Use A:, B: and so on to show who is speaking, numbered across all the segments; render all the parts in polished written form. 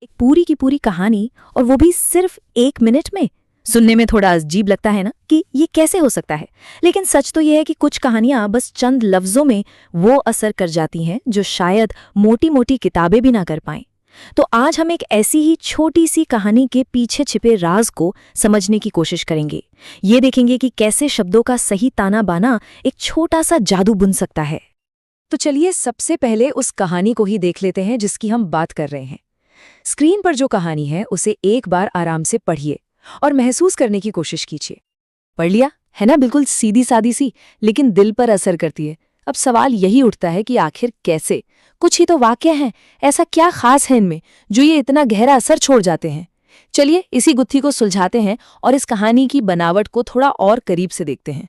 A: एक पूरी की पूरी कहानी, और वो भी सिर्फ 1 मिनट में। सुनने में थोड़ा अजीब लगता है ना कि ये कैसे हो सकता है, लेकिन सच तो ये है कि कुछ कहानियां बस चंद लफ्जों में वो असर कर जाती हैं जो शायद मोटी मोटी किताबें भी ना कर पाएं। तो आज हम एक ऐसी ही छोटी सी कहानी के पीछे छिपे राज को समझने की कोशिश करेंगे। ये देखेंगे कि कैसे शब्दों का सही ताना बाना एक छोटा सा जादू बुन सकता है।
B: तो चलिए सबसे पहले उस कहानी को ही देख लेते हैं जिसकी हम बात कर रहे हैं। स्क्रीन पर जो कहानी है उसे एक बार आराम से पढ़िए और महसूस करने की कोशिश कीजिए। पढ़ लिया है ना? बिल्कुल सीधी सादी सी, लेकिन दिल पर असर करती है। अब सवाल यही उठता है कि आखिर कैसे? कुछ ही तो वाक्य हैं, ऐसा क्या खास है इनमें जो ये इतना गहरा असर छोड़ जाते हैं? चलिए इसी गुत्थी को सुलझाते हैं और इस कहानी की बनावट को थोड़ा और करीब से देखते हैं।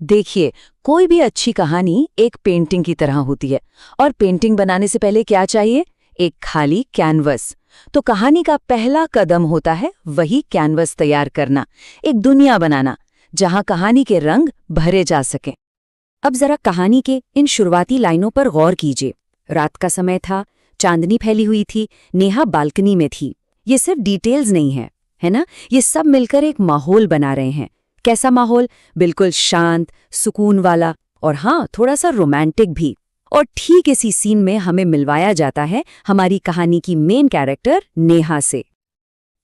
B: देखिए, कोई भी अच्छी कहानी एक पेंटिंग की तरह होती है, और पेंटिंग बनाने से पहले क्या चाहिए? एक खाली कैनवस। तो कहानी का पहला कदम होता है वही कैनवस तैयार करना, एक दुनिया बनाना जहां कहानी के रंग भरे जा सकें। अब जरा कहानी के इन शुरुआती लाइनों पर गौर कीजिए। रात का समय था, चांदनी फैली हुई थी, नेहा बालकनी में थी। ये सिर्फ डिटेल्स नहीं है ना? ये सब मिलकर एक माहौल बना रहे हैं। कैसा माहौल? बिल्कुल शांत, सुकून वाला, और हाँ, थोड़ा सा रोमांटिक भी। और ठीक इसी सीन में हमें मिलवाया जाता है हमारी कहानी की मेन कैरेक्टर नेहा से।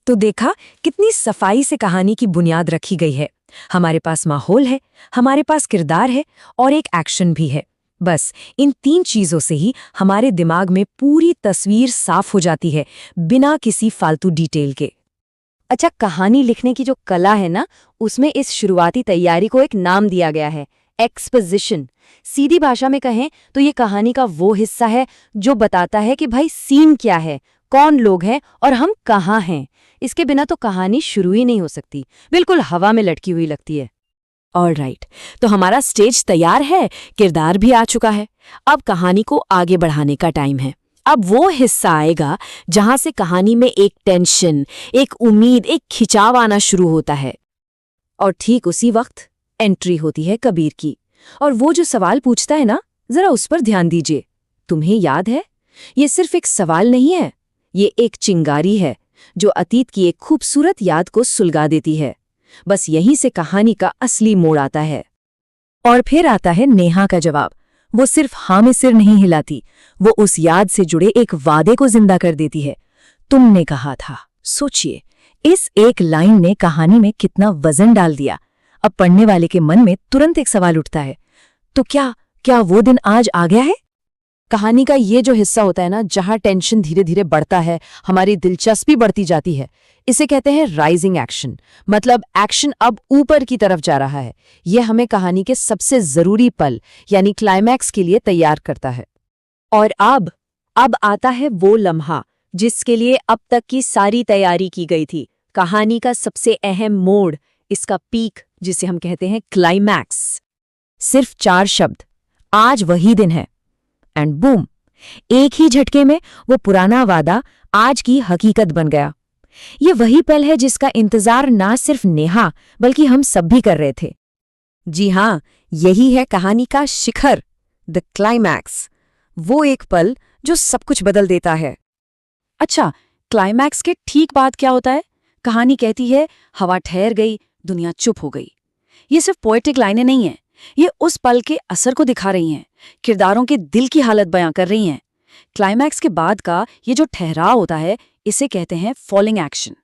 B: तो देखा कितनी सफाई से कहानी की बुनियाद रखी गई है। हमारे पास माहौल है, हमारे पास किरदार है, और एक एक्शन भी है। बस इन 3 चीजों से ही हमारे दिमाग में पूरी तस्वीर साफ हो जाती है, बिना किसी फालतू डिटेल के। अच्छा, कहानी लिखने की जो कला है ना, उसमें इस शुरुआती तैयारी को एक नाम दिया गया है, एक्सपोजिशन। सीधी भाषा में कहें तो ये कहानी का वो हिस्सा है जो बताता है कि भाई सीन क्या है, कौन लोग हैं और हम कहाँ हैं। इसके बिना तो कहानी शुरू ही नहीं हो सकती, बिल्कुल हवा में लटकी हुई लगती है। ऑलराइट, तो हमारा स्टेज तैयार है, किरदार भी आ चुका है। अब कहानी को आगे बढ़ाने का टाइम है। अब वो हिस्सा आएगा जहां से कहानी में एक टेंशन, एक उम्मीद, एक खिंचाव आना शुरू होता है। और ठीक उसी वक्त एंट्री होती है कबीर की, और वो जो सवाल पूछता है ना, जरा उस पर ध्यान दीजिए। तुम्हें याद है? ये सिर्फ एक सवाल नहीं है, ये एक चिंगारी है जो अतीत की एक खूबसूरत याद को सुलगा देती है। बस यहीं से कहानी का असली मोड़ आता है। और फिर आता है नेहा का जवाब। वो सिर्फ हाँ में सिर नहीं हिलाती, वो उस याद से जुड़े एक वादे को जिंदा कर देती है। तुमने कहा था। सोचिए, इस एक लाइन ने कहानी में कितना वजन डाल दिया। अब पढ़ने वाले के मन में तुरंत एक सवाल उठता है, तो क्या वो दिन आज आ गया है? कहानी का ये जो हिस्सा होता है ना, जहां टेंशन धीरे धीरे बढ़ता है, हमारी दिलचस्पी बढ़ती जाती है, इसे कहते हैं राइजिंग एक्शन। मतलब एक्शन अब ऊपर की तरफ जा रहा है। यह हमें कहानी के सबसे जरूरी पल यानी क्लाइमैक्स के लिए तैयार करता है। और अब आता है वो लम्हा जिसके लिए अब तक की सारी तैयारी की गई थी। कहानी का सबसे अहम मोड़, इसका पीक, जिसे हम कहते हैं क्लाइमैक्स। सिर्फ 4 शब्द, आज वही दिन है, एंड बूम, एक ही झटके में वो पुराना वादा आज की हकीकत बन गया। ये वही पल है जिसका इंतजार ना सिर्फ नेहा बल्कि हम सब भी कर रहे थे। जी हाँ, यही है कहानी का शिखर, द क्लाइमैक्स। वो एक पल जो सब कुछ बदल देता है। अच्छा, क्लाइमैक्स के ठीक बाद क्या होता है? कहानी कहती है हवा ठहर गई, दुनिया चुप हो गई। ये सिर्फ पोएटिक लाइनें नहीं हैं, ये उस पल के असर को दिखा रही हैं, किरदारों के दिल की हालत बयां कर रही हैं। क्लाइमैक्स के बाद का ये जो ठहराव होता है, इसे कहते हैं फॉलिंग एक्शन।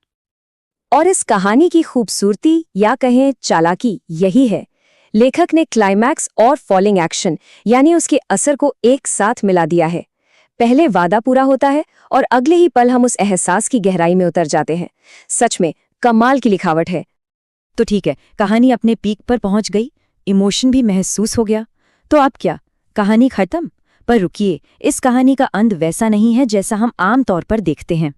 B: और इस कहानी की खूबसूरती या कहें चालाकी यही है। लेखक ने क्लाइमैक्स और फॉलिंग एक्शन यानी उसके असर को एक साथ मिला दिया है। पहले वादा पूरा होता है और अगले ही पल हम उस एहसास की गहराई में उतर जाते हैं। सच में कमाल की लिखावट है। तो ठीक है, कहानी अपने पीक पर पहुंच गई, इमोशन भी महसूस हो गया, तो अब क्या? कहानी खत्म? पर रुकिए, इस कहानी का अंत वैसा नहीं है जैसा हम आम तौर पर देखते हैं।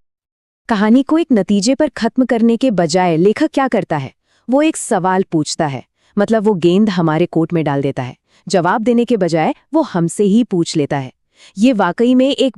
B: कहानी को एक नतीजे पर खत्म करने के बजाय लेखक क्या करता है? वो एक सवाल पूछता है। मतलब वो गेंद हमारे कोर्ट में डाल देता है। जवाब देने के बजाय वो हमसे ही पूछ लेता है। ये वाकई में एक